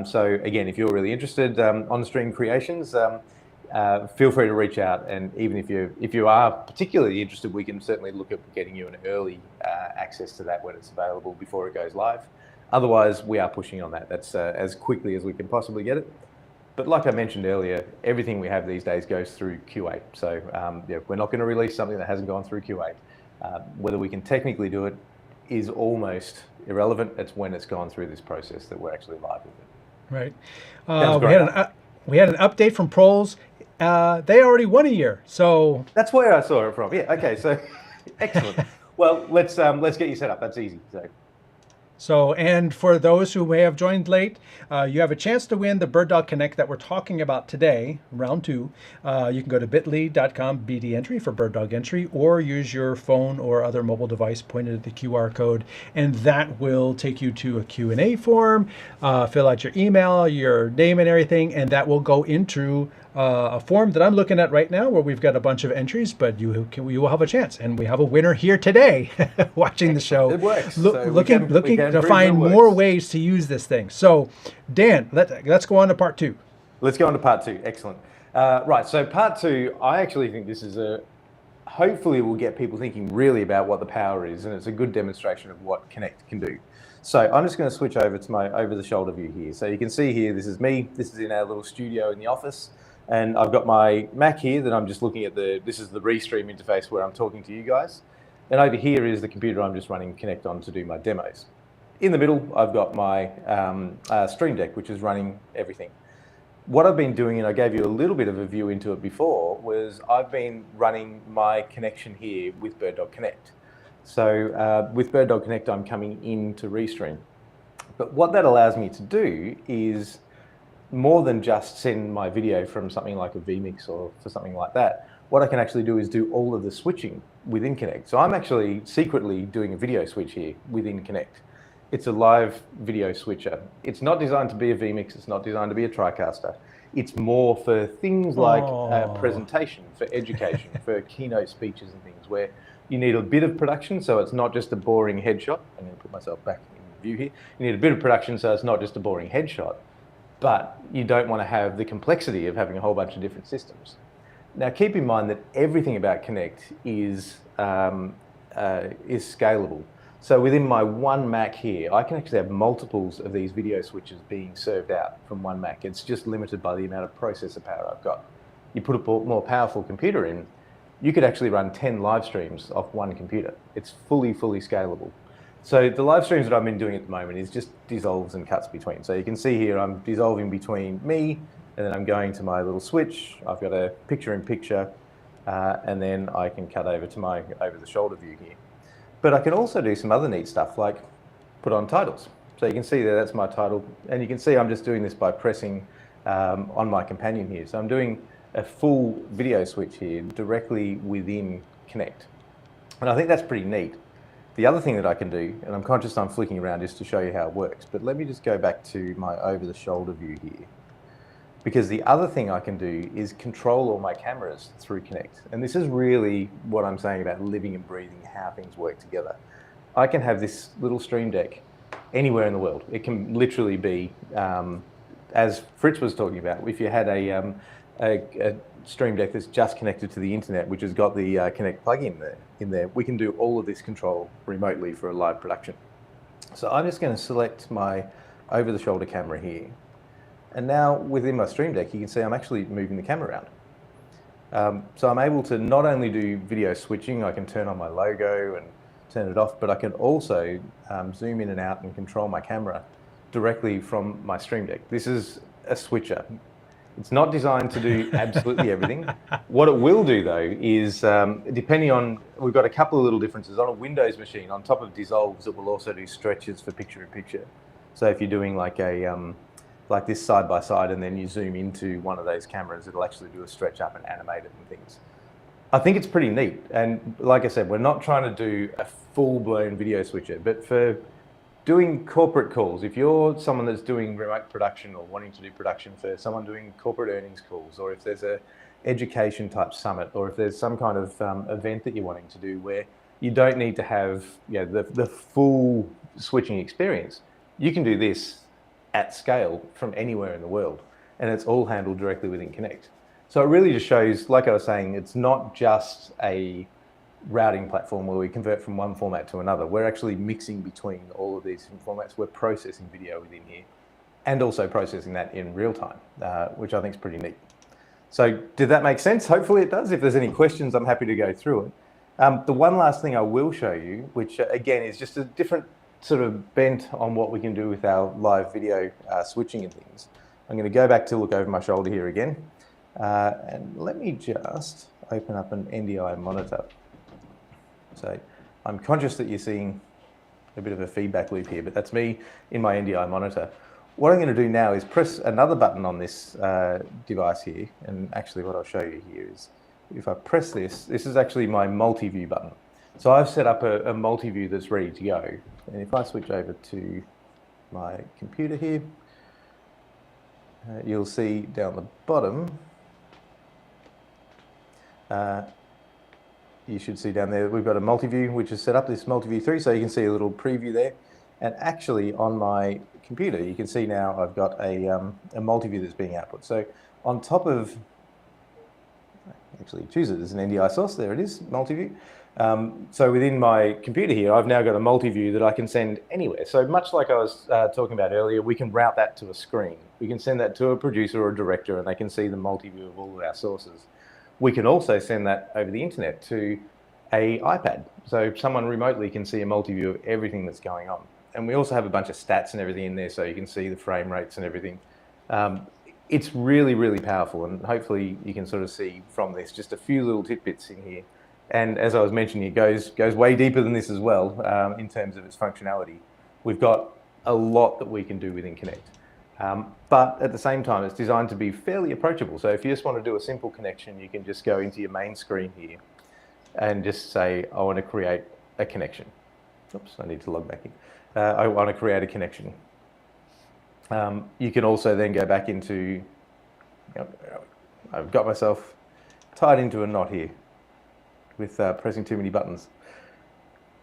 So again, if you're really interested on Stream Creations, feel free to reach out. And even if you are particularly interested, we can certainly look at getting you an early access to that when it's available before it goes live. Otherwise, we are pushing on that. That's as quickly as we can possibly get it. But like I mentioned earlier, everything we have these days goes through QA. So yeah, we're not going to release something that hasn't gone through QA. Whether we can technically do it is almost irrelevant. It's when it's gone through this process that we're actually live with it. Right. We had an update from Proles. They already won a year, so that's where I saw it from. Yeah. Okay. So excellent. Well, let's get you set up. That's easy. So So, and for those who may have joined late, you have a chance to win the BirdDog Connect that we're talking about today, round two. You can go to bit.ly.com BD entry for BirdDog entry, or use your phone or other mobile device pointed at the QR code, and that will take you to a Q&A form. Fill out your email, your name and everything, and that will go into a form that I'm looking at right now where we've got a bunch of entries, but you will have a chance. And we have a winner here today watching the show. It works. Looking to find more ways to use this thing. So, Dan, let's go on to part two. Let's go on to part two. Excellent. Right, so part two, I actually think this is hopefully will get people thinking really about what the power is, and it's a good demonstration of what Connect can do. So I'm just going to switch over to my over-the-shoulder view here. So you can see here, this is me. This is in our little studio in the office. And I've got my Mac here that I'm just looking at this is the Restream interface where I'm talking to you guys. And over here is the computer I'm just running Connect on to do my demos. In the middle, I've got my Stream Deck, which is running everything. What I've been doing, and I gave you a little bit of a view into it before, was I've been running my connection here with BirdDog Connect. So with BirdDog Connect, I'm coming into Restream. But what that allows me to do is more than just send my video from something like a vMix or for something like that. What I can actually do is do all of the switching within Connect. So I'm actually secretly doing a video switch here within Connect. It's a live video switcher. It's not designed to be a vMix. It's not designed to be a TriCaster. It's more for things like presentation, for education, for keynote speeches and things where you need a bit of production, so it's not just a boring headshot. I'm going to put myself back in view here. You need a bit of production, so it's not just a boring headshot, but you don't want to have the complexity of having a whole bunch of different systems. Now, keep in mind that everything about Connect is scalable. So within my one Mac here, I can actually have multiples of these video switches being served out from one Mac. It's just limited by the amount of processor power I've got. You put a more powerful computer in, you could actually run 10 live streams off one computer. It's fully scalable. So the live streams that I've been doing at the moment is just dissolves and cuts between. So you can see here, I'm dissolving between me, and then I'm going to my little switch. I've got a picture-in-picture, and then I can cut over to my over-the-shoulder view here. But I can also do some other neat stuff, like put on titles. So you can see there, that's my title. And you can see I'm just doing this by pressing on my companion here. So I'm doing a full video switch here directly within Connect. And I think that's pretty neat. The other thing that I can do, and I'm conscious I'm flicking around just to show you how it works, but let me just go back to my over-the-shoulder view here. Because the other thing I can do is control all my cameras through Connect. And this is really what I'm saying about living and breathing, how things work together. I can have this little Stream Deck anywhere in the world. It can literally be, as Fritz was talking about, if you had a Stream Deck that's just connected to the internet, which has got the Connect plugin in there, we can do all of this control remotely for a live production. So I'm just going to select my over-the-shoulder camera here. And now within my Stream Deck, you can see I'm actually moving the camera around. So I'm able to not only do video switching, I can turn on my logo and turn it off, but I can also zoom in and out and control my camera directly from my Stream Deck. This is a switcher. It's not designed to do absolutely everything. What it will do though is, depending on, we've got a couple of little differences. On a Windows machine, on top of dissolves, it will also do stretches for picture-in-picture. So if you're doing like like this side by side and then you zoom into one of those cameras, it'll actually do a stretch up and animate it and things. I think it's pretty neat. And like I said, we're not trying to do a full-blown video switcher, but for doing corporate calls, if you're someone that's doing remote production or wanting to do production for someone doing corporate earnings calls, or if there's a education type summit, or if there's some kind of event that you're wanting to do where you don't need to have the full switching experience, you can do this at scale from anywhere in the world, and it's all handled directly within Connect. So it really just shows, like I was saying, it's not just a routing platform where we convert from one format to another. We're actually mixing between all of these different formats. We're processing video within here and also processing that in real time, which I think is pretty neat. So did that make sense? Hopefully it does. If there's any questions, I'm happy to go through it. The one last thing I will show you, which again is just a different sort of bent on what we can do with our live video switching and things. I'm going to go back to look over my shoulder here again. And let me just open up an NDI monitor. So I'm conscious that you're seeing a bit of a feedback loop here, but that's me in my NDI monitor. What I'm going to do now is press another button on this device here, and actually what I'll show you here is if I press this, this is actually my multi-view button. So I've set up a multi-view that's ready to go. And if I switch over to my computer here, you'll see down the bottom, you should see down there, we've got a multi-view which is set up, this multi-view 3, so you can see a little preview there. And actually on my computer, you can see now I've got a multi-view that's being output. So on top of, actually choose it as an NDI source, there it is, multi-view. So within my computer here, I've now got a multi-view that I can send anywhere. So much like I was talking about earlier, we can route that to a screen. We can send that to a producer or a director and they can see the multi-view of all of our sources. We can also send that over the internet to a iPad. So someone remotely can see a multi-view of everything that's going on. And we also have a bunch of stats and everything in there so you can see the frame rates and everything. It's really, really powerful, and hopefully you can sort of see from this just a few little tidbits in here. And as I was mentioning, it goes way deeper than this as well in terms of its functionality. We've got a lot that we can do within Connect. But at the same time, it's designed to be fairly approachable. So if you just want to do a simple connection, you can just go into your main screen here and just say, I want to create a connection. Oops, I need to log back in. I want to create a connection. You can also then go back into, I've got myself tied into a knot here with pressing too many buttons.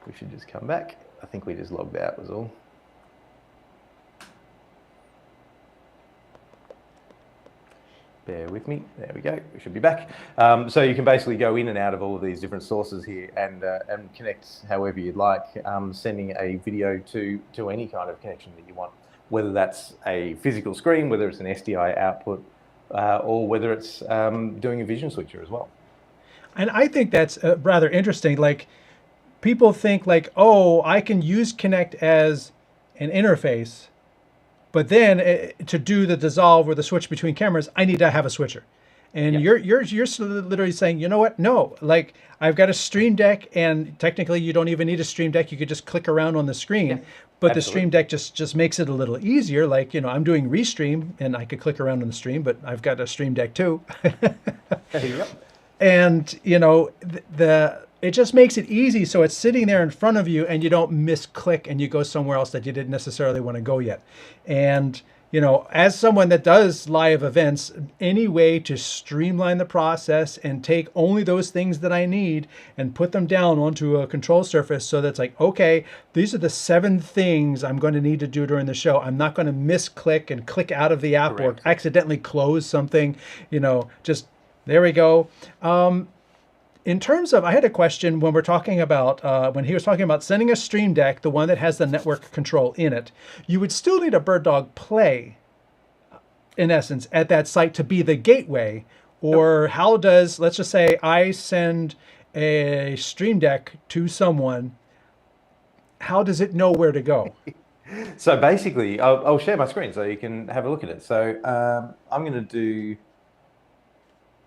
We should just come back. I think we just logged out was all. Bear with me. There we go. We should be back. So you can basically go in and out of all of these different sources here and connect however you'd like, sending a video to any kind of connection that you want, whether that's a physical screen, whether it's an SDI output, or whether it's doing a vision switcher as well. And I think that's rather interesting. Like, people think like, oh, I can use Connect as an interface, but then to do the dissolve or the switch between cameras, I need to have a switcher. And you're literally saying, you know what? No, like I've got a Stream Deck, and technically you don't even need a Stream Deck. You could just click around on the screen, but the Stream Deck just makes it a little easier. Like, you know, I'm doing Restream and I could click around on the stream, but I've got a Stream Deck too. And you know, it just makes it easy, so it's sitting there in front of you and you don't misclick and you go somewhere else that you didn't necessarily want to go yet. And you know, as someone that does live events, any way to streamline the process and take only those things that I need and put them down onto a control surface so that's like, okay, these are the 7 things I'm going to need to do during the show. I'm not going to misclick and click out of the app or accidentally close something, you know, just there we go. In terms of, I had a question when we're talking about, when he was talking about sending a Stream Deck, the one that has the network control in it, you would still need a BirdDog Play, in essence, at that site to be the gateway. Or how does, let's just say I send a Stream Deck to someone, how does it know where to go? So basically, I'll share my screen so you can have a look at it. So I'm going to do,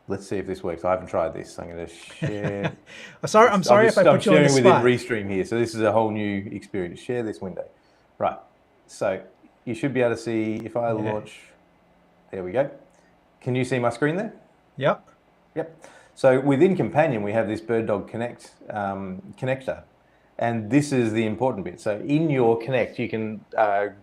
let's see if this works. I haven't tried this. I'm going to share. I'm sorry if I put you on the spot. I'm sharing within Restream here. So this is a whole new experience. Share this window. Right. So you should be able to see if I launch. There we go. Can you see my screen there? Yep. Yep. So within Companion, we have this BirdDog Connect connector. And this is the important bit. So in your Connect, you can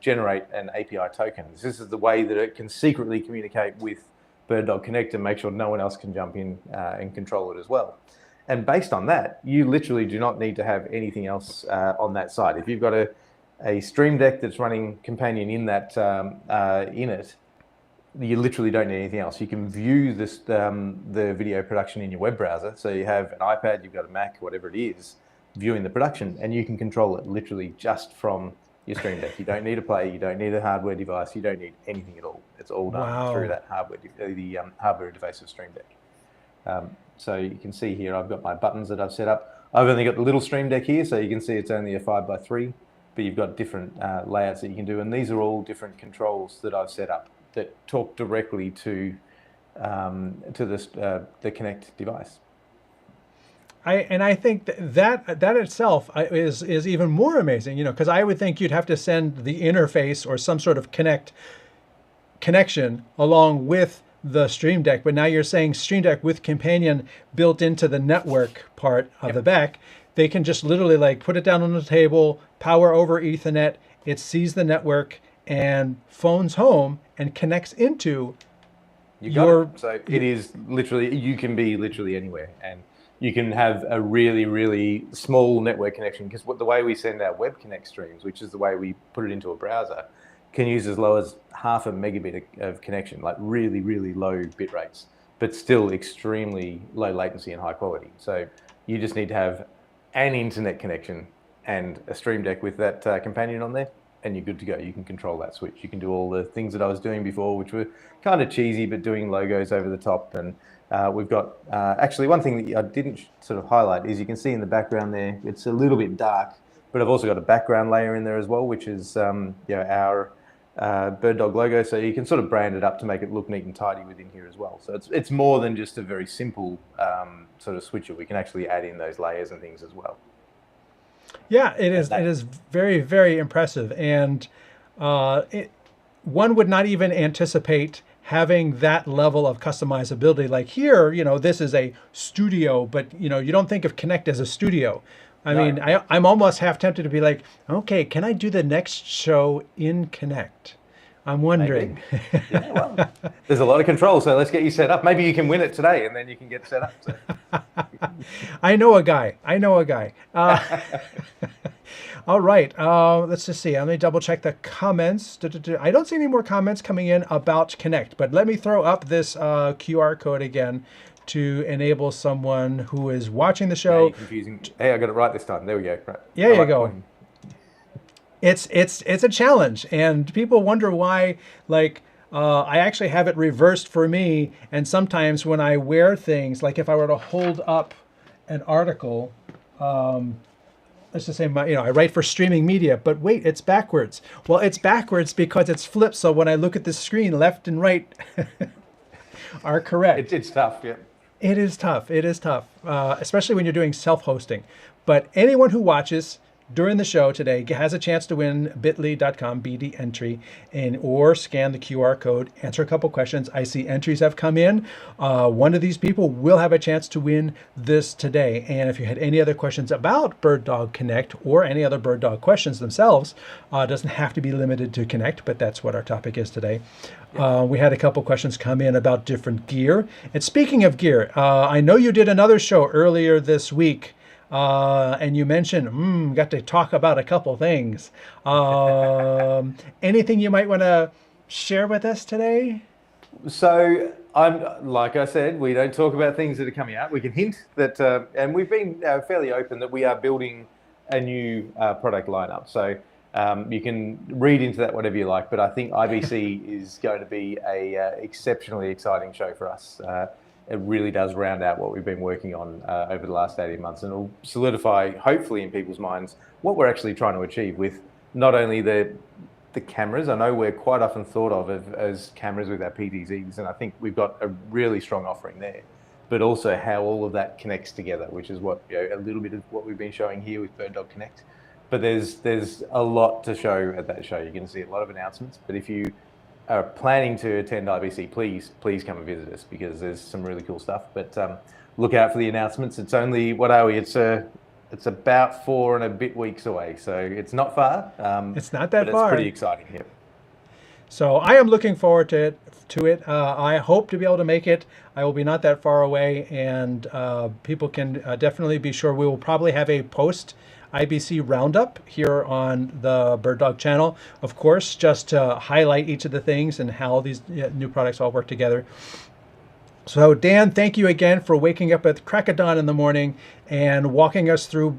generate an API token. This is the way that it can secretly communicate with BirdDog Connect and make sure no one else can jump in and control it as well. And based on that, you literally do not need to have anything else on that side. If you've got a Stream Deck that's running Companion in that in it, you literally don't need anything else. You can view this the video production in your web browser. So you have an iPad, you've got a Mac, whatever it is, viewing the production, and you can control it literally just from your Stream Deck. You don't need a Play, you don't need a hardware device, you don't need anything at all. It's all done through that hardware, the hardware interface of Stream Deck. So you can see here, I've got my buttons that I've set up. I've only got the little Stream Deck here, so you can see it's only a 5x3, but you've got different layouts that you can do, and these are all different controls that I've set up that talk directly to the Connect device. I think that itself is even more amazing, because I would think you'd have to send the interface or some sort of connection along with the Stream Deck, but now you're saying Stream Deck with Companion built into the network part of the back. They can just literally like put it down on the table, power over Ethernet, it sees the network and phones home and connects into You got it. So it is literally, you can be literally anywhere, and you can have a really, really small network connection, because the way we send our Web Connect streams, which is the way we put it into a browser, can use as low as half a megabit of connection, like really, really low bit rates, but still extremely low latency and high quality. So you just need to have an internet connection and a Stream Deck with that companion on there, and you're good to go. You can control that switch. You can do all the things that I was doing before, which were kind of cheesy, but doing logos over the top. And we've got, actually one thing that I didn't sort of highlight is you can see in the background there, it's a little bit dark, but I've also got a background layer in there as well, which is our BirdDog logo. So you can sort of brand it up to make it look neat and tidy within here as well. So it's more than just a very simple sort of switcher. We can actually add in those layers and things as well. Yeah, it is. It is very, very impressive, and one would not even anticipate having that level of customizability. Like here, this is a studio, but you don't think of Connect as a studio. I mean, I'm almost half tempted to be like, okay, can I do the next show in Connect? I'm wondering. Yeah, well, there's a lot of control, so let's get you set up. Maybe you can win it today, and then you can get set up. So. I know a guy. All right. Let's just see. Let me double check the comments. I don't see any more comments coming in about Connect, but let me throw up this QR code again to enable someone who is watching the show. Confusing. Hey, I got it right this time. There we go. Right. Yeah, you go. It's a challenge, and people wonder why. Like, I actually have it reversed for me, and sometimes when I wear things, like if I were to hold up an article, let's just say I write for streaming media, but wait, it's backwards. Well, it's backwards because it's flipped. So when I look at the screen, left and right are correct. It's tough, yeah. It is tough. It is tough, especially when you're doing self-hosting. But anyone who watches during the show today has a chance to win bit.ly.com BD entry or scan the QR code, answer a couple questions. I see entries have come in. One of these people will have a chance to win this today. And if you had any other questions about BirdDog Connect or any other BirdDog questions themselves, doesn't have to be limited to Connect, but that's what our topic is today. Yeah. We had a couple questions come in about different gear. And speaking of gear, I know you did another show earlier this week. And you mentioned, got to talk about a couple things. Anything you might want to share with us today? So like I said, we don't talk about things that are coming out. We can hint that, and we've been fairly open that we are building a new product lineup. So you can read into that whatever you like, but I think IBC is going to be a exceptionally exciting show for us. It really does round out what we've been working on over the last 18 months, and it'll solidify, hopefully, in people's minds, what we're actually trying to achieve with not only the cameras. I know we're quite often thought of as cameras with our PTZs, and I think we've got a really strong offering there, but also how all of that connects together, which is what a little bit of what we've been showing here with BirdDog Connect. But there's a lot to show at that show. You're going to see a lot of announcements, but if you are planning to attend IBC, please come and visit us, because there's some really cool stuff. But look out for the announcements. It's only, what are we? It's about 4 and a bit weeks away, so it's not far. It's not that but far. It's pretty exciting. Yep. So I am looking forward to it. I hope to be able to make it. I will be not that far away, and people can definitely be sure we will probably have a post IBC roundup here on the BirdDog channel, of course, just to highlight each of the things and how these new products all work together. So Dan, thank you again for waking up at crack of dawn in the morning and walking us through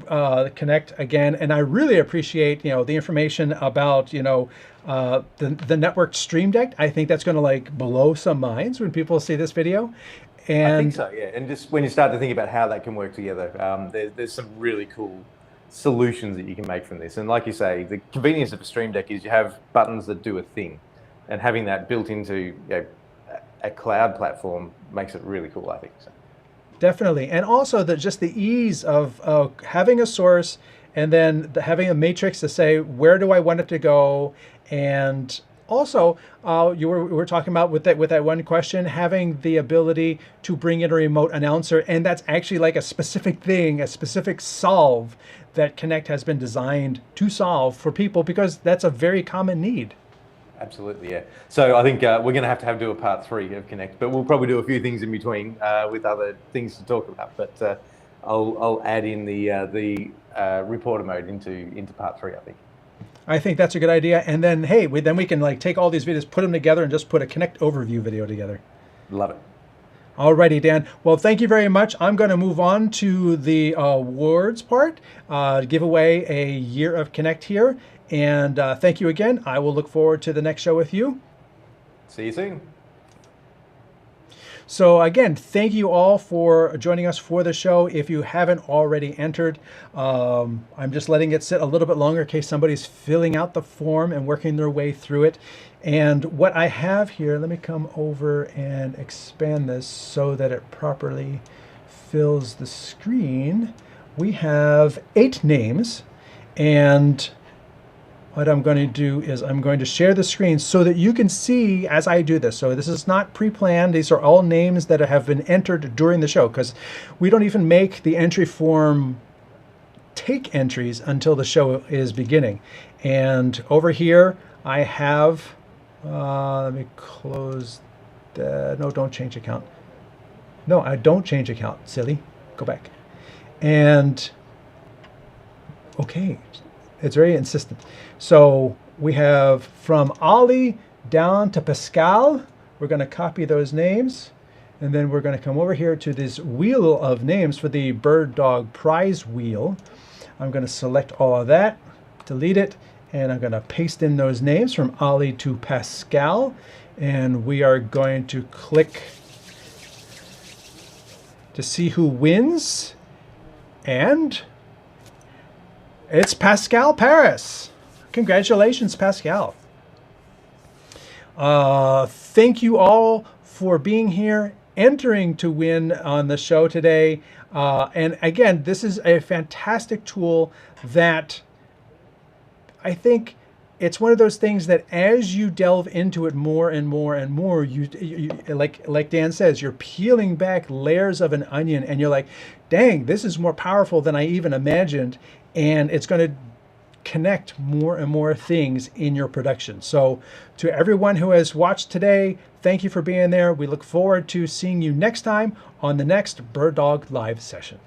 Connect again. And I really appreciate the information about the networked Stream Deck. I think that's going to like blow some minds when people see this video. And I think so, yeah. And just when you start to think about how that can work together, there's some really cool solutions that you can make from this. And like you say, the convenience of a Stream Deck is you have buttons that do a thing, and having that built into a cloud platform makes it really cool, I think. So. Definitely. And also just the ease of having a source and then having a matrix to say, where do I want it to go? And also, we were talking about with that one question, having the ability to bring in a remote announcer. And that's actually like a specific thing, a specific solve that Connect has been designed to solve for people, because that's a very common need. Absolutely, yeah. So I think we're going to have to do a part 3 of Connect, but we'll probably do a few things in between with other things to talk about. But I'll add in the reporter mode into part 3, I think. I think that's a good idea. And then, hey, then we can like take all these videos, put them together, and just put a Connect overview video together. Love it. Alrighty, Dan. Well, thank you very much. I'm going to move on to the awards part, give away a Year of Connect here. And thank you again. I will look forward to the next show with you. See you soon. So again, thank you all for joining us for the show. If you haven't already entered, I'm just letting it sit a little bit longer in case somebody's filling out the form and working their way through it. And what I have here, let me come over and expand this so that it properly fills the screen. We have 8 names, and what I'm going to do is I'm going to share the screen so that you can see as I do this. So this is not pre-planned. These are all names that have been entered during the show, because we don't even make the entry form take entries until the show is beginning. And over here I have, let me close that. No, don't change account. No, I don't change account, silly. Go back. And okay. It's very insistent. So we have from Ali down to Pascal. We're going to copy those names. And then we're going to come over here to this wheel of names for the BirdDog prize wheel. I'm going to select all of that, delete it, and I'm going to paste in those names from Ali to Pascal. And we are going to click to see who wins. And it's Pascal Paris. Congratulations, Pascal. Thank you all for being here, entering to win on the show today. And again, this is a fantastic tool that I think it's one of those things that as you delve into it more and more and more, you like Dan says, you're peeling back layers of an onion and you're like, dang, this is more powerful than I even imagined. And it's going to connect more and more things in your production. So to everyone who has watched today, thank you for being there. We look forward to seeing you next time on the next BirdDog Live session.